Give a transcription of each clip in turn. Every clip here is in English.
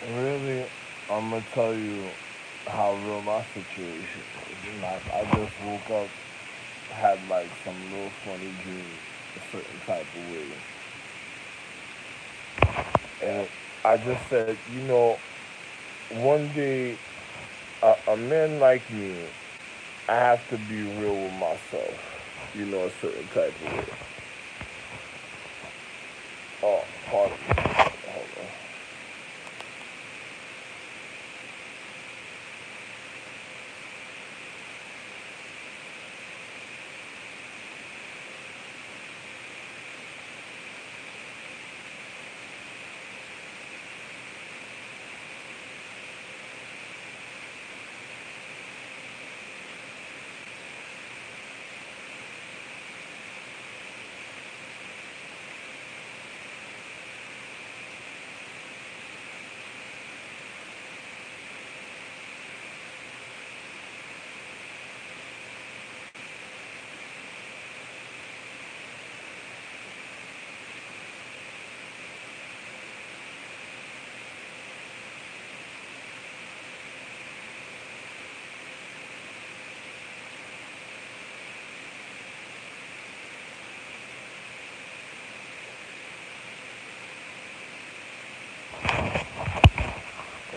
Really, I'm gonna tell you how real my situation is. Like, I just woke up, had like some real funny dream, a certain type of way, and I just said, one day, a man like me, I have to be real with myself, a certain type of way. Oh, pardon me. Hold on.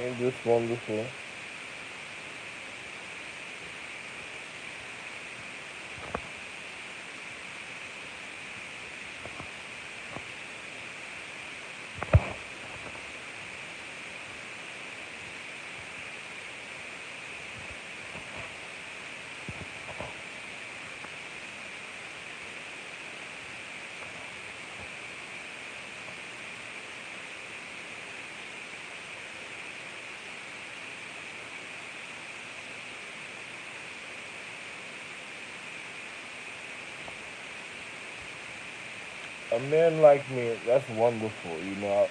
Ain't this wonderful? A man like me, that's wonderful.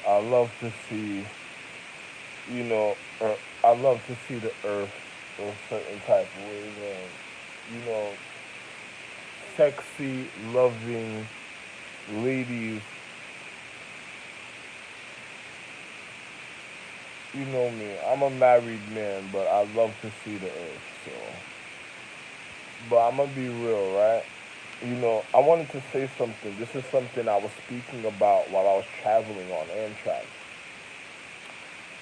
I love to see, you know, I love to see the earth in certain type of ways, and you know, sexy, loving ladies. You know me. I'm a married man, but I love to see the earth. So, but I'm gonna be real, right? I wanted to say something. This is something I was speaking about while I was traveling on Amtrak.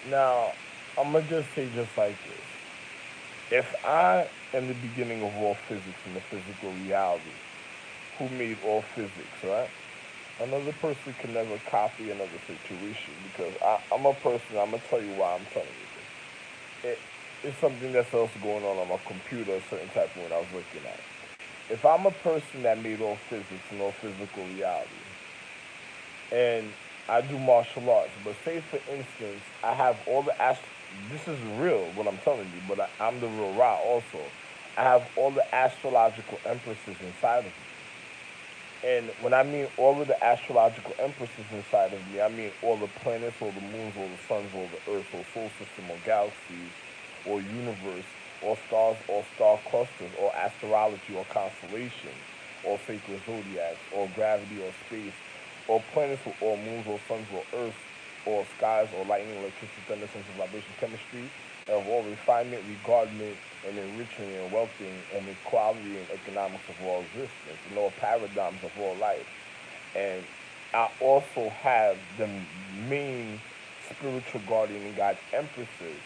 Now, I'm gonna just say just like this. If I am the beginning of all physics and the physical reality, who made all physics, right? Another person can never copy another situation because I'm a person. I'm gonna tell you why I'm telling you this. It's something that's also going on my computer, a certain type of when I was looking at. If I'm a person that made all physics and all physical reality, and I do martial arts, but say for instance, I have all the this is real what I'm telling you, but I'm the real Ra also. I have all the astrological empresses inside of me. And when I mean all of the astrological empresses inside of me, I mean all the planets, all the moons, all the suns, all the earths, all solar system, all galaxies, all universe, all stars, all star clusters, all astrology, all constellations, all sacred zodiacs, all gravity, all space, all planets, all moons, all suns, all earths, all skies, all lightning, electricity, thunder, sense vibration, chemistry, of all refinement, regardment, and enriching and wealthing and equality and economics of all existence and all paradigms of all life. And I also have the main spiritual guardian and God empresses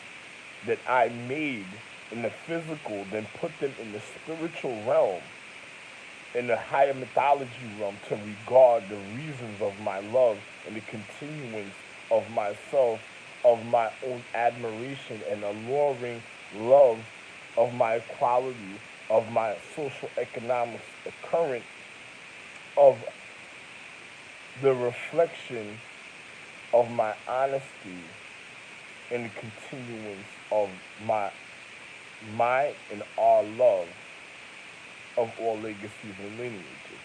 that I made in the physical, then put them in the spiritual realm, in the higher mythology realm to regard the reasons of my love and the continuance of myself, of my own admiration and alluring love of my equality, of my social economics, the current of the reflection of my honesty and the continuance of my and our love of all legacies and lineages.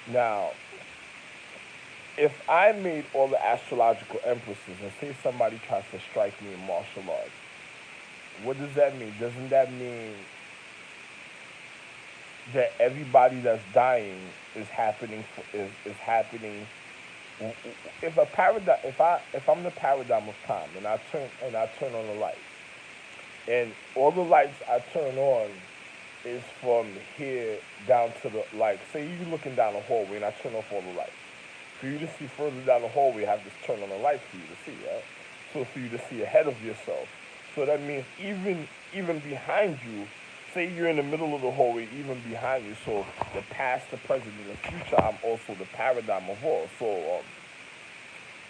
Now, if I made all the astrological empresses and say somebody tries to strike me in martial arts, what does that mean? Doesn't that mean that everybody that's dying is happening if I'm the paradigm of time, and I turn on the lights, and all the lights I turn on is from here down to the, like, say you're looking down the hallway and I turn off all the lights. For you to see further down the hallway, I have to turn on the lights for you to see, right? So for you to see ahead of yourself. So that means even behind you, say you're in the middle of the hallway, even behind you. So the past, the present, and the future, I'm also the paradigm of all. So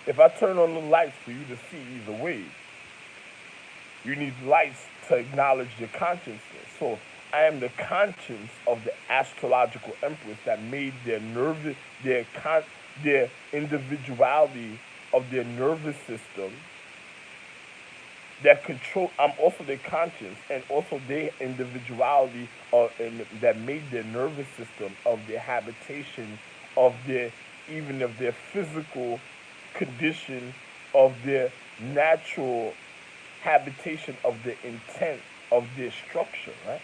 if I turn on the lights for you to see either way, you need lights to acknowledge your consciousness. So I am the conscience of the astrological empress that made their nervous, their individuality of their nervous system that control. I'm also their conscience and also their individuality, and that made their nervous system of their habitation, of their, even of their physical condition, of their natural habitation, of the intent of their structure, right?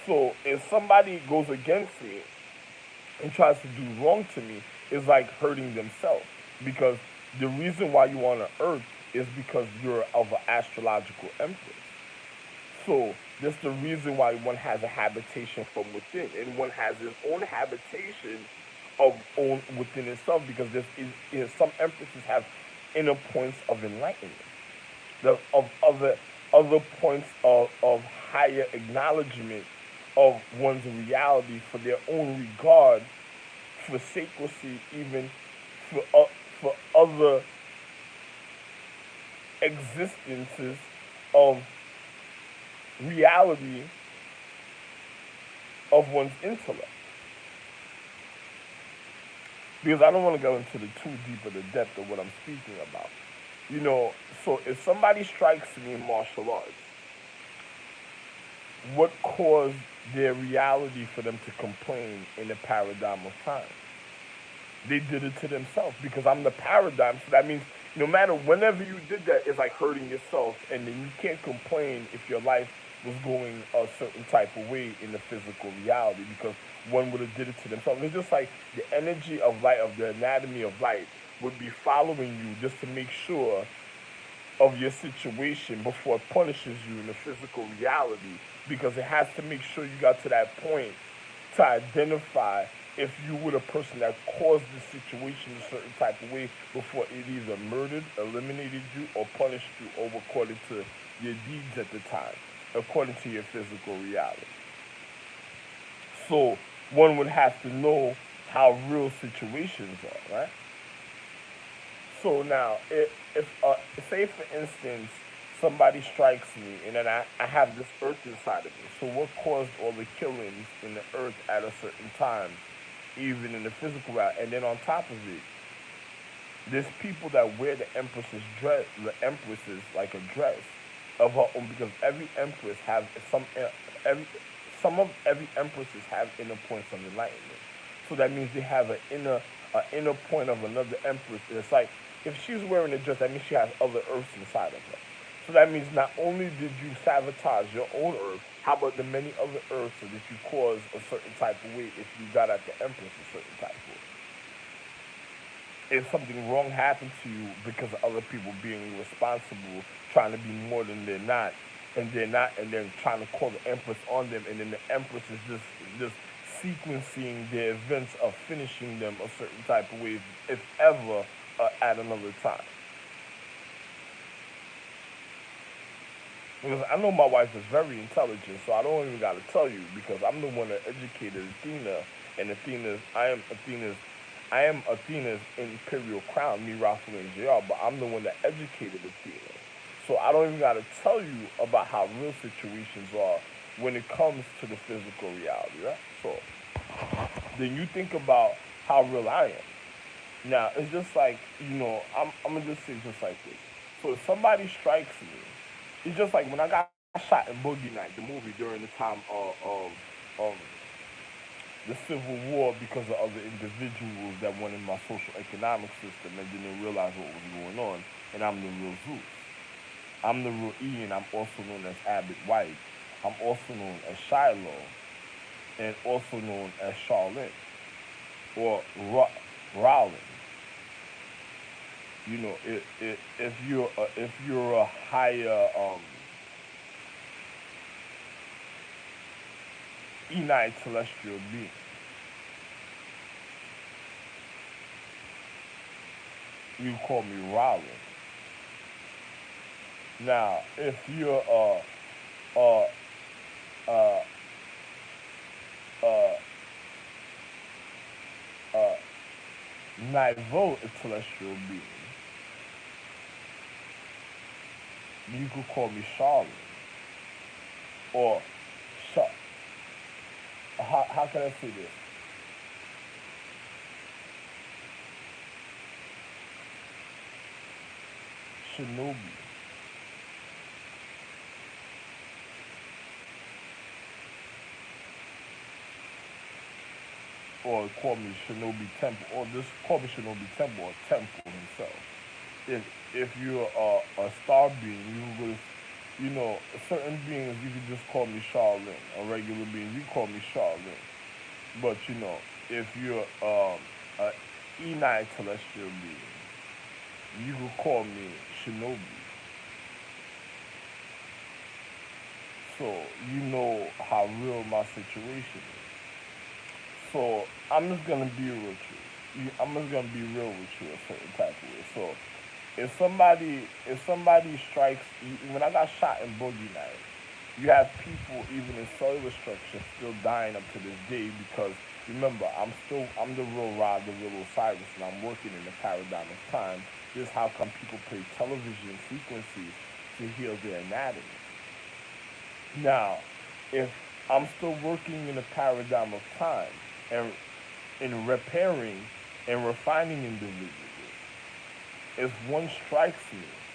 So if somebody goes against me and tries to do wrong to me, it's like hurting themselves. Because the reason why you on the earth is because you're of an astrological empress. So that's the reason why one has a habitation from within, and one has his own habitation of own within itself. Because some empresses have inner points of enlightenment, of other points of higher acknowledgement of one's reality for their own regard, for sacredcy, even for other existences of reality of one's intellect. Because I don't want to go into the too deep of the depth of what I'm speaking about. You know, so if somebody strikes me in martial arts, what caused their reality for them to complain in the paradigm of time? They did it to themselves, because I'm the paradigm. So that means no matter whenever you did that, it's like hurting yourself, and then you can't complain if your life was going a certain type of way in the physical reality, because one would have did it to themselves. It's just like the energy of light, of the anatomy of light, would be following you just to make sure of your situation before it punishes you in the physical reality, because it has to make sure you got to that point to identify if you were the person that caused the situation a certain type of way before it either murdered, eliminated you, or punished you over according to your deeds at the time, according to your physical reality. So one would have to know how real situations are, right? So now, if say for instance somebody strikes me, and then I have this earth inside of me. So what caused all the killings in the earth at a certain time, even in the physical realm? And then on top of it, there's people that wear the empress's dress, the empresses like a dress of her own, because every empress have every some of every empresses have inner points of enlightenment. So that means they have an inner point of another empress. It's like if she's wearing a dress, that means she has other earths inside of her. So that means not only did you sabotage your own earth, how about the many other earths so that you cause a certain type of way if you got at the empress a certain type of way? If something wrong happened to you because of other people being responsible, trying to be more than they're not, and then trying to call the empress on them, and then the empress is just sequencing the events of finishing them a certain type of way, if ever, at another time. Because I know my wife is very intelligent, so I don't even gotta tell you, because I'm the one that educated Athena, and I am Athena's imperial crown, me, Rafael, and JR, but I'm the one that educated Athena. So I don't even gotta tell you about how real situations are when it comes to the physical reality, right? So then you think about how real I am. Now it's just like, I'm gonna just say just like this. So if somebody strikes me, it's just like when I got shot in Boogie Night, the movie, during the time of the Civil War, because of other individuals that wanted my social economic system and didn't realize what was going on. And I'm the real Zeus. I'm the real Ian. I'm also known as Abbott White. I'm also known as Shiloh, and also known as Charlotte, or Rollins. if you're a higher Enite celestial being, you call me Rollin. Now, if you're a a a a Nivo celestial being, you could call me Charlotte or Sha- how can I say this? Shinobi, or call me Shinobi Temple, or just call me Shinobi Temple or Temple himself. If you're a star being, you would, certain beings you could just call me Charlene. A regular being, you call me Charlene. But if you're a Enite celestial being, you could call me Shinobi. So you know how real my situation is. So I'm just gonna be real with you. I'm just gonna be real with you a certain type of way. So if somebody strikes when I got shot in Boogie Night, you have people even in cellular structure still dying up to this day because remember I'm the real Rod, the real Osiris, and I'm working in the paradigm of time. This is how come people play television frequencies to heal their anatomy. Now, if I'm still working in the paradigm of time and in repairing and refining individuals, if one strikes me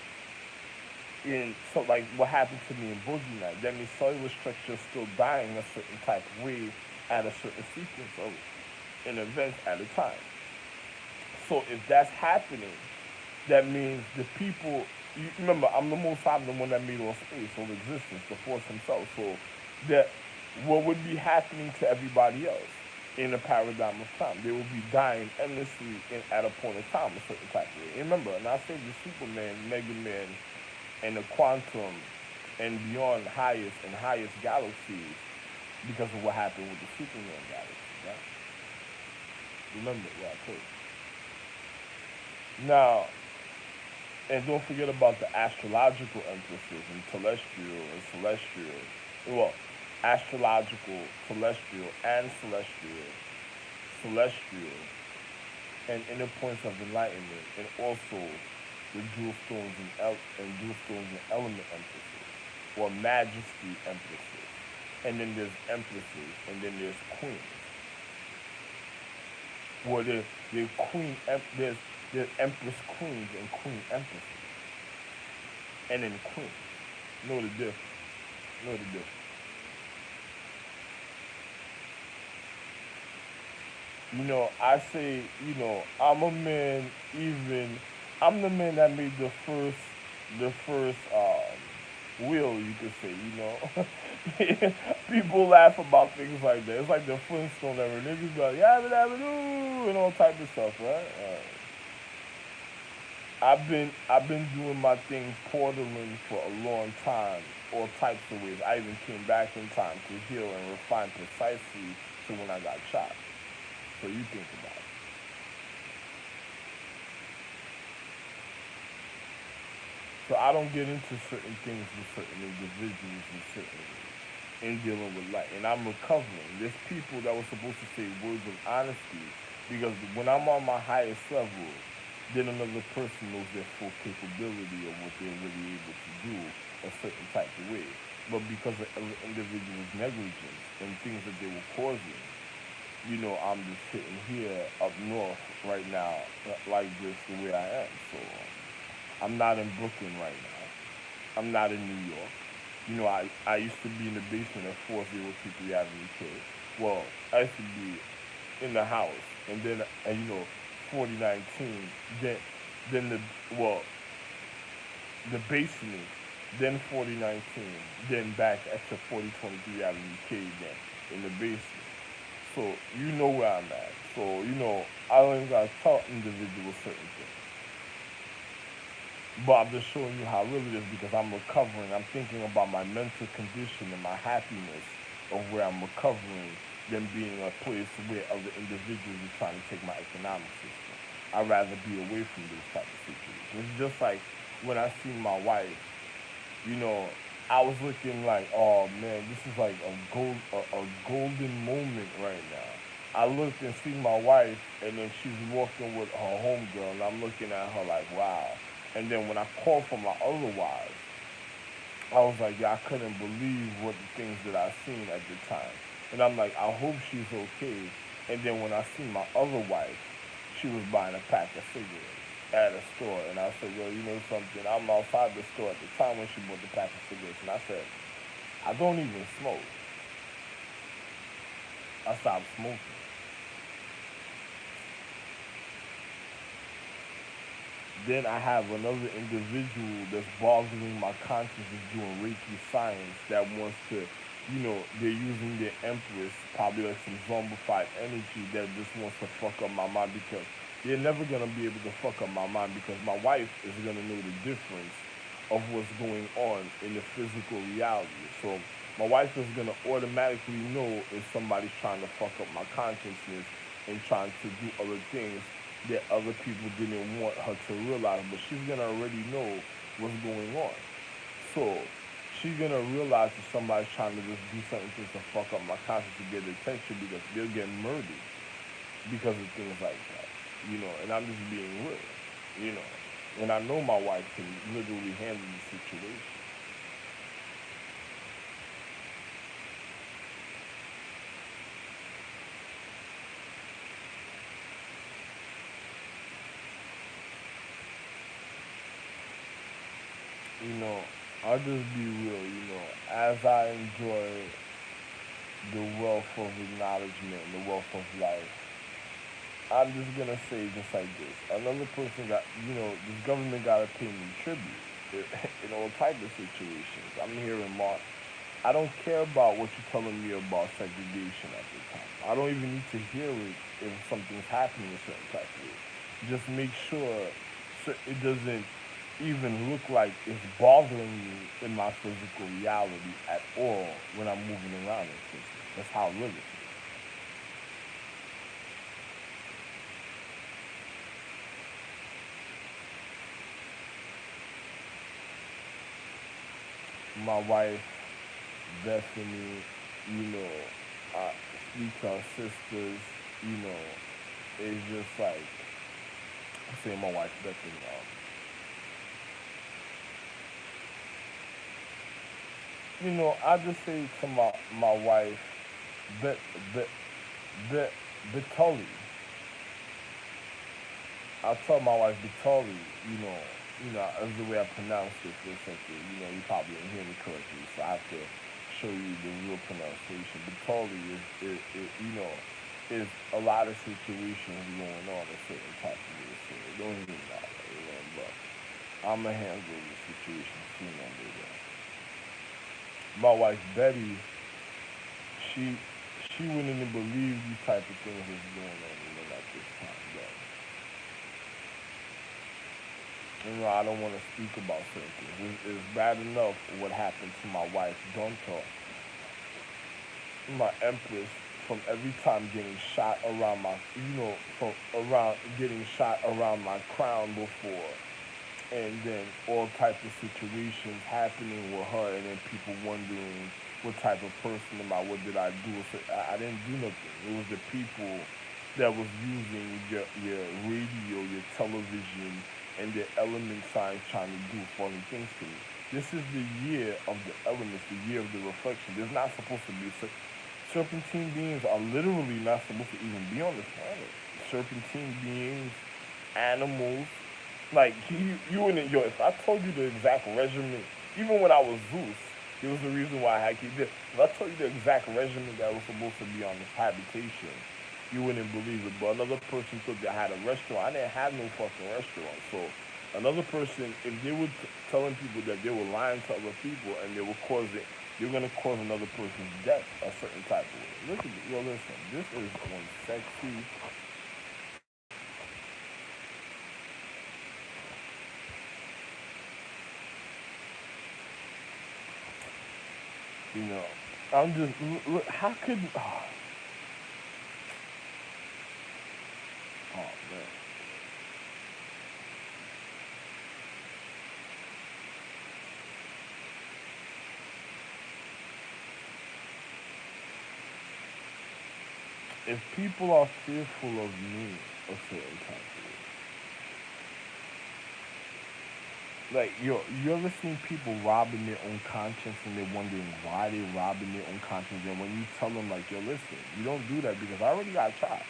in so like what happened to me in Boogie Night, that means cellular structure is still dying a certain type of way at a certain sequence of an event at a time. So if that's happening, that means the people. You remember, I'm the most I'm the one that made all space, all existence, the force himself. So that what would be happening to everybody else in a paradigm of time? They will be dying endlessly at a point in time, a certain type of way. And remember, and I say the Superman, Mega Man, and the quantum and beyond highest galaxies because of what happened with the Superman galaxy, right? Remember what I told you. Now, and don't forget about the astrological empresses and celestial. Well, astrological, celestial, and inner points of enlightenment, and also the jewel stones and element empresses, or majesty empresses, and then there's empresses, and then there's queens. Well, there's empress queens and queen empresses, and then queens. Know the difference. Know the difference. I say, I'm a man. Even I'm the man that made the first wheel. You could say, people laugh about things like that. It's like the Flintstone era. Niggas be like, yeah, and all type of stuff, right? I've been doing my thing portaling for a long time, all types of ways. I even came back in time to heal and refine precisely to when I got shot. So you think about it. So I don't get into certain things with certain individuals and certain ways in dealing with life. And I'm recovering. There's people that were supposed to say words of honesty because when I'm on my highest level, then another person knows their full capability of what they're really able to do a certain type of way. But because of other individuals' negligence and things that they were causing, I'm just sitting here up north right now, like this, the way I am. So I'm not in Brooklyn right now. I'm not in New York. I used to be in the basement of 4023 Avenue K. Well, I used to be in the house, and 4019, then the basement, then 4019, then back at the 4023 Avenue K again, in the basement. So you know where I'm at. So I don't even gotta tell individuals certain things. But I'm just showing you how real it is because I'm recovering. I'm thinking about my mental condition and my happiness of where I'm recovering than being a place where other individuals are trying to take my economic system. I'd rather be away from those type of situations. It's just like when I see my wife, you know, I was looking like, oh man, this is like a golden moment right now. I looked and see my wife, and then she's walking with her homegirl, and I'm looking at her like, wow. And then when I called for my other wives, I was like, yeah, I couldn't believe what the things that I seen at the time. And I'm like, I hope she's okay. And then when I seen my other wife, she was buying a pack of cigarettes at a store. And I said, yo, you know something? I'm outside the store at the time when she bought the pack of cigarettes. And I said, I don't even smoke. I stopped smoking. Then I have another individual that's boggling my consciousness doing Reiki science that wants to, they're using their empress, probably like some zombified energy that just wants to fuck up my mind because they're never gonna be able to fuck up my mind because my wife is gonna know the difference of what's going on in the physical reality. So my wife is gonna automatically know if somebody's trying to fuck up my consciousness and trying to do other things that other people didn't want her to realize, but she's gonna already know what's going on. So she's gonna realize if somebody's trying to just do something just to fuck up my conscience to get attention because they'll get murdered because of things like that, and I'm just being real, you know. And I know my wife can literally handle the situation. You know, I'll just be real, as I enjoy the wealth of acknowledgement, the wealth of life, I'm just gonna say just like this. Another person got, this government gotta pay me tribute in all type of situations. I'm here in March. I don't care about what you're telling me about segregation at the time. I don't even need to hear it if something's happening a certain type of way. Just make sure so it doesn't even look like it's bothering me in my physical reality at all when I'm moving around in physics. That's how I live it. My wife, Bethany, you know, uh, speak to our sisters, you know, it's just like I'm saying my wife Bethany. I just say to my wife, Bet Bet Bet Betuli. I'll tell my wife Vitali, as the way I pronounce it for a second. You probably didn't hear me correctly, so I have to show you the real pronunciation. Vitali is a lot of situations going on a certain type of way, so it don't even matter, but I'm going to handle the situation soon under that. My wife Betty, she she wouldn't even believe these type of things that's going on, at this time, but I don't want to speak about certain things. It's bad enough what happened to my wife, Donta, my empress, from every time getting shot around my, from around getting shot around my crown before, and then all type of situations happening with her, and then people wondering what type of person am I, what did I do? So I didn't do nothing. It was the people that was using your radio, your television, and their element signs trying to do funny things to me. This is the year of the elements, the year of the reflection. There's not supposed to be serpentine beings are literally not supposed to even be on this planet. Serpentine beings, animals, like you and yo. If I told you the exact regimen, even when I was Zeus, there was a reason why I had keep this. If I told you the exact regimen that was supposed to be on this habitation, you wouldn't believe it. But another person thought they had a restaurant. I didn't have no fucking restaurant. So another person, if they were telling people that they were lying to other people and they were causing, they're gonna cause another person's death a certain type of way. Look at it. Yo, listen. This is one sexy. You know, I'm just look. How could? Oh man. If people are fearful of me a certain type of way, like you ever seen people robbing their own conscience and they're wondering why they're robbing their own conscience, and when you tell them like, yo, listen, you don't do that because I already got shot.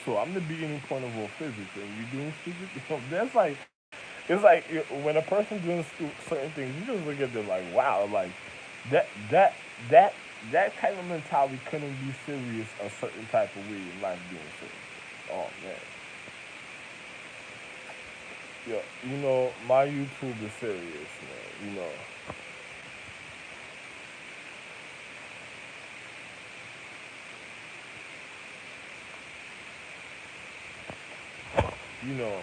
So I'm the beginning point of all physics, and you doing stupid. That's like it's like when a person's doing certain things, you just look at them like, wow, like that that that that type of mentality couldn't be serious a certain type of way in life doing certain things. Oh man, yeah, my YouTube is serious, man. You know,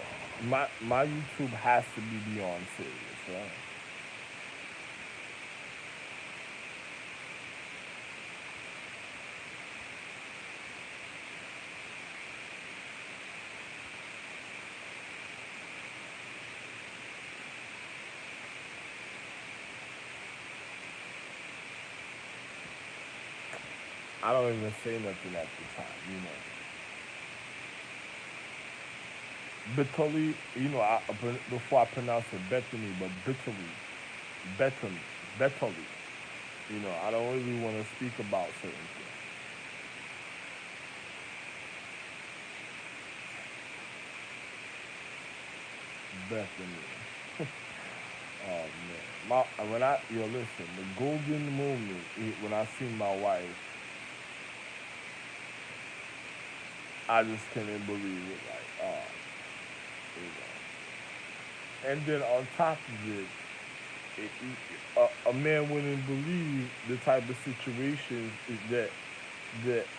my YouTube has to be beyond serious, right? I don't even say nothing at the time. Bitterly, before I pronounce it Bethany, but bitterly, Bethany, bitterly. I don't really want to speak about certain things. Bethany. Oh man, when listen, the golden moment when I see my wife, I just couldn't believe it. Like, you and then on top of it, a man wouldn't believe the type of situations that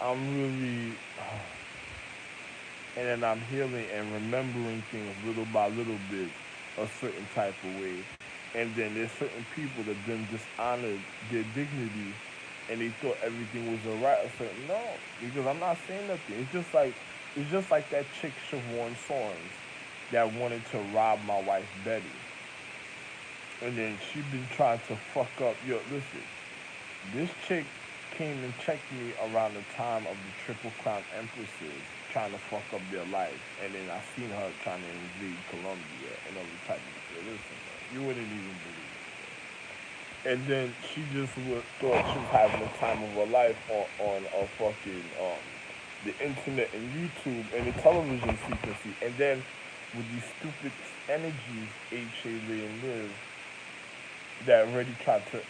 I'm really, and then I'm healing and remembering things little by little bit a certain type of way. And then there's certain people that then dishonored their dignity and they thought everything was alright. I said, no, because I'm not saying nothing. It's just like that chick Siobhan Sawns that wanted to rob my wife Betty. And then she been trying to fuck up. Yo, listen, this chick came and checked me around the time of the Triple Crown Empresses trying to fuck up their life. And then I seen her trying to invade Colombia and all the type of shit. Listen, man, you wouldn't even believe it. And then she just thought she was having the time of her life on fucking the internet and YouTube and the television frequency. And then with these stupid energies, H.A. Ray and Liz, that already tried to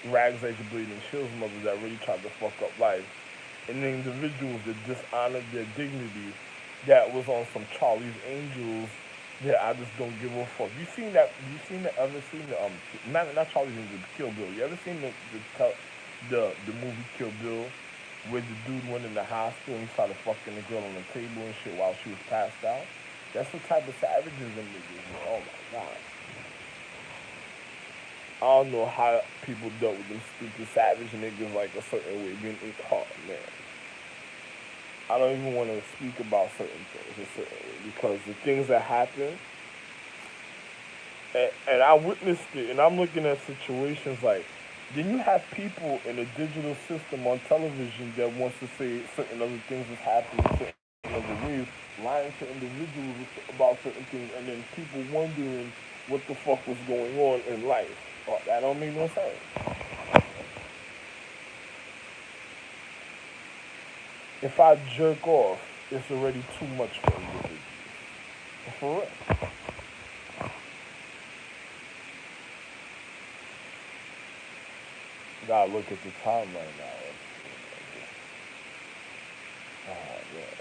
rags like the bleeding shields mothers that really tried to fuck up life, and the individuals that dishonored their dignity, that was on some Charlie's Angels that I just don't give a fuck. Ever seen the not Charlie's Angels, Kill Bill? You ever seen the movie Kill Bill, where the dude went in the hospital and started fucking the girl on the table and shit while she was passed out? That's the type of savages them niggas. Oh my god. I don't know how people dealt with them stupid savage niggas like a certain way. Being oh man, I don't even want to speak about certain things a certain way because the things that happen, and I witnessed it, and I'm looking at situations like, then you have people in a digital system on television that wants to say certain other things that's happening certain other ways, lying to individuals about certain things, and then people wondering what the fuck was going on in life. Oh, that don't make no sense. If I jerk off, it's already too much for individuals. For real. Gotta look at the time right now. Oh, yeah.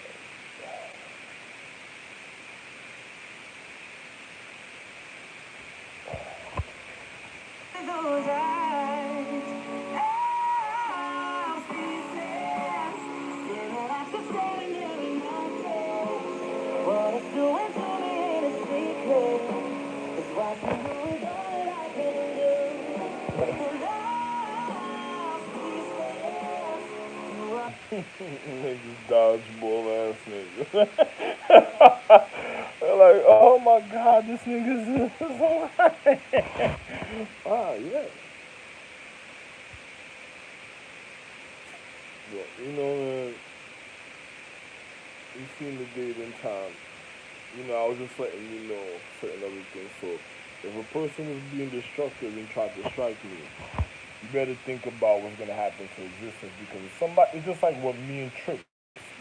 Those eyes, oh, pieces, staring at the ordinary mountains. What it's doing to me ain't a secret. It's what you do is all I can do. Niggas dodgeball ass niggas. They're like, oh my god, this nigga's alright. Ah, yeah. But, man, you seen the date and time. I was just letting you know certain other things. So, if a person is being destructive and tries to strike me, you better think about what's gonna happen to existence because if somebody, it's just like what me and Trips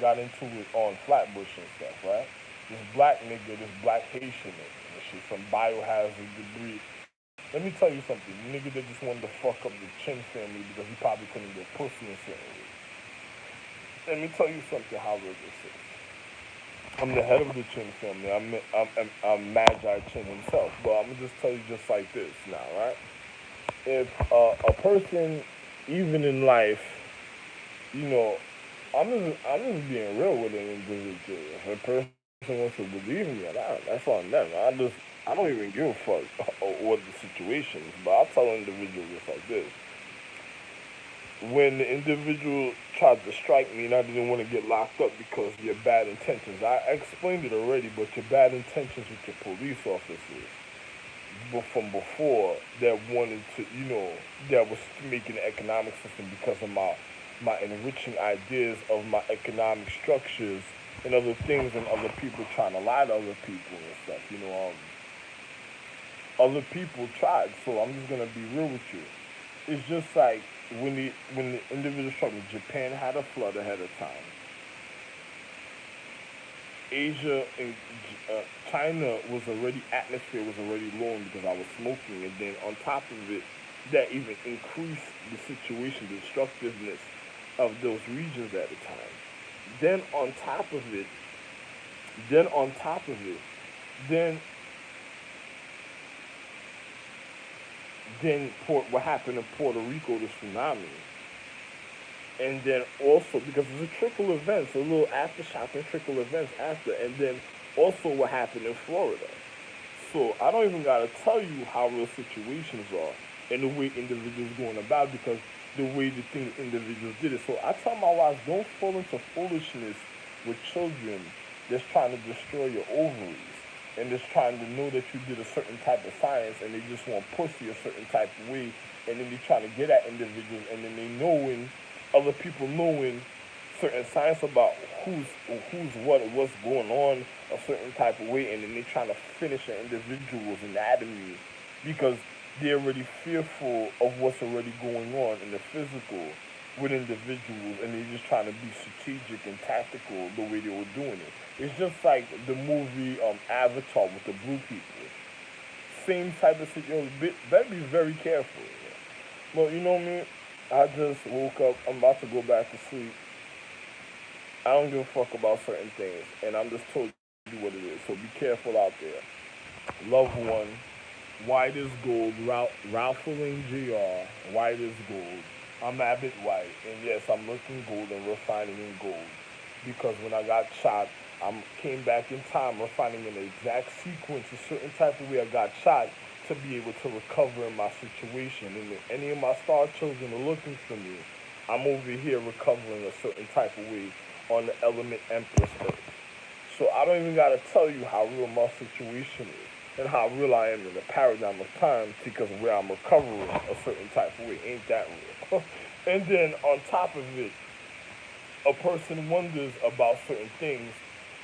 got into it on Flatbush and stuff, right? This black nigga, this black Haitian nigga, and shit, some biohazard debris. Let me tell you something, the nigga that just wanted to fuck up the Chin family because he probably couldn't get pussy in certain ways. Let me tell you something, how real this is. I'm the head of the Chin family. I'm Magi Chin himself. But I'm gonna just tell you just like this now, right? If a person, even in life, you know, I'm just being real with an individual. If a person wants to believe me, that's on them. I don't even give a fuck what the situation is. But I'll tell an individual just like this: when the individual tried to strike me and I didn't want to get locked up because of your bad intentions. I explained it already, but your bad intentions with your police officers from before that wanted to, that was making the economic system because of my enriching ideas of my economic structures and other things and other people trying to lie to other people and stuff. Other people tried, so I'm just gonna be real with you. It's just like when the individual struggle, Japan had a flood ahead of time. Asia and China was already atmosphere was already low because I was smoking, and then on top of it, that even increased the situation, the destructiveness of those regions at the time. Then on top of it, then on top of it, then what happened in Puerto Rico, the tsunami, and then also because it's a trickle events, a little aftershock and trickle events after, and then also what happened in Florida. So I don't even gotta tell you how real situations are and the way individuals going about because the way the things individuals did it. So I tell my wives, don't fall into foolishness with children that's trying to destroy your ovaries and just trying to know that you did a certain type of science and they just want pussy a certain type of way and then they trying to get at individuals and then they knowing other people knowing certain science about who's what's going on a certain type of way and then they trying to finish an individual's anatomy because they're already fearful of what's already going on in the physical with individuals and they're just trying to be strategic and tactical the way they were doing it. It's just like the movie Avatar with the blue people. Same type of situation. Better be very careful. Well, you know me. I just woke up. I'm about to go back to sleep. I don't give a fuck about certain things, and I'm just told you what it is. So be careful out there. Love one. White is gold. Ralph Lane Jr. White is gold. I'm Abbott White, and yes, I'm looking gold and refining in gold because when I got shot, I came back in time, refining in the exact sequence, a certain type of way I got shot to be able to recover in my situation. And if any of my star children are looking for me, I'm over here recovering a certain type of way on the element Empress Earth. So I don't even gotta tell you how real my situation is and how real I am in the paradigm of time because of where I'm recovering a certain type of way. Ain't that real? And then on top of it, a person wonders about certain things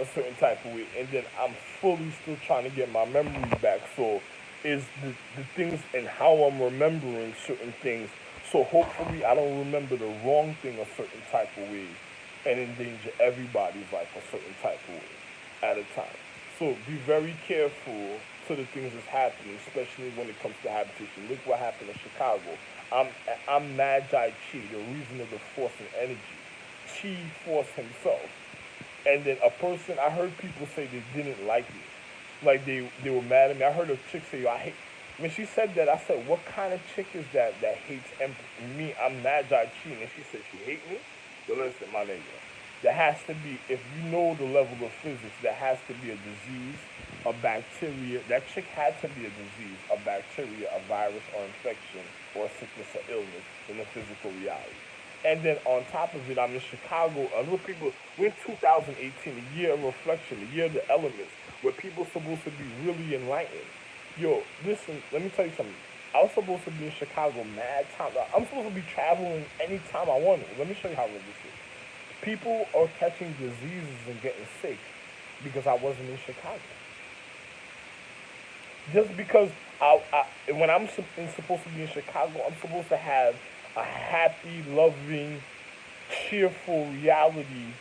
a certain type of way, and then I'm fully still trying to get my memory back. So is the things and how I'm remembering certain things. So hopefully I don't remember the wrong thing a certain type of way and endanger everybody's life a certain type of way at a time. So be very careful to the things that's happening, especially when it comes to habitation. Look what happened in Chicago. I'm I'm Magi Chi, the reason of the force and energy. Chi force himself. And then a person, I heard people say they didn't like me. Like they were mad at me. I heard a chick say, "Yo, I hate." When she said that, I said, "What kind of chick is that hates me? I'm Magi Chi," and she said she hate me. So listen, my nigga, there has to be, if you know the level of physics, there has to be a disease, a bacteria. That chick had to be a disease, a bacteria, a virus, or infection, or sickness or illness in the physical reality. And then on top of it, I'm in Chicago. Other people, we're in 2018, the year of reflection, the year of the elements, where people supposed to be really enlightened. Yo, listen, let me tell you something. I was supposed to be in Chicago mad time. I'm supposed to be traveling anytime I want to. Let me show you how real this is. People are catching diseases and getting sick because I wasn't in Chicago. Just because when supposed to be in Chicago, I'm supposed to have a happy, loving, cheerful reality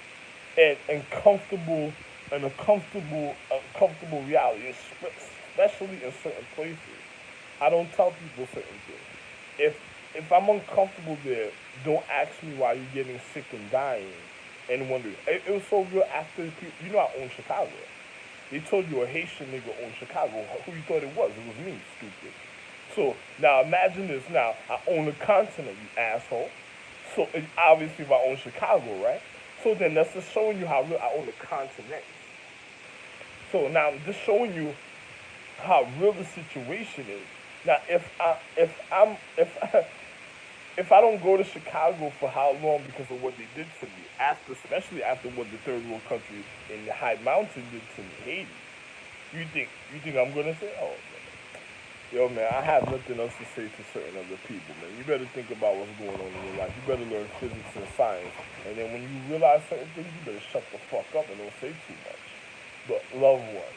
and comfortable and a comfortable reality, especially in certain places. I don't tell people certain things. If if I'm uncomfortable there, don't ask me why you're getting sick and dying and wondering. It was so good after I own Chicago. They told you a Haitian nigga owned Chicago. Who you thought it was? It was me, stupid. So now imagine this. Now I own a continent, you asshole. So obviously, if I own Chicago, right? So then that's just showing you how real I own a continent. So now I'm just showing you how real the situation is. Now, if I don't go to Chicago for how long because of what they did to me, especially after what the third world country in the high mountain did to me, Haiti, you think I'm gonna say, oh man, yo man, I have nothing else to say to certain other people, man. You better think about what's going on in your life. You better learn physics and science, and then when you realize certain things, you better shut the fuck up and don't say too much. But love one.